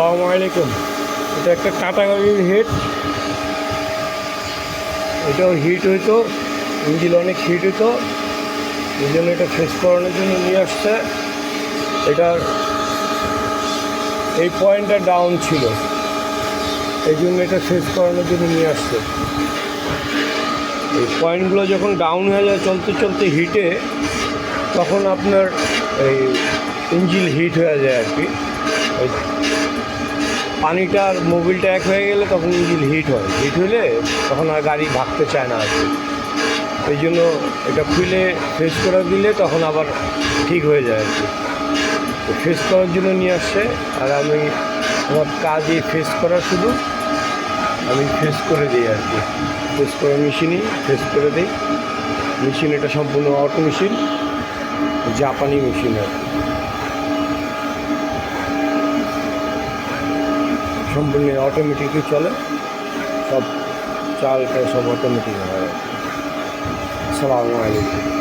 আসসালামু আলাইকুম। এটা একটা টাটা গাড়ির হেড। এটাও হিট হইতো, ইঞ্জিন অনেক হিট হইতো, এই জন্য এটা ফ্রেশ করানোর জন্য নিয়ে আসছে। এটার এই পয়েন্টটা ডাউন ছিল, এই জন্য এটা ফ্রেশ করানোর জন্য নিয়ে আসছে। এই পয়েন্টগুলো যখন ডাউন হয়ে যায় চলতে চলতে হিটে, তখন আপনার এই ইঞ্জিন হিট হয়ে যায় আর কি। ওই পানিটা আর মোবিলটা এক হয়ে গেলে তখন ইঞ্জিন হিট হয়, হিট হলে তখন আর গাড়ি ভাগতে চায় না আর কি। এই জন্য এটা খুলে ফ্রেশ করে দিলে তখন আবার ঠিক হয়ে যায় আর কি। ফ্রেশ করার জন্য নিয়ে আসছে, আর আমি আমার কাজই ফ্রেশ করা, শুধু আমি ফ্রেশ করে দিই আর কি। ফ্রেশ করা মেশিনই ফ্রেশ করে দিই। মেশিন এটা সম্পূর্ণ অটো মেশিন, জাপানি মেশিন আর কি। সম্পূর্ণ অটোমেটিকই চলে, সব চালটা সব অটোমেটিক হয়। আসসালামু আলাইকুম।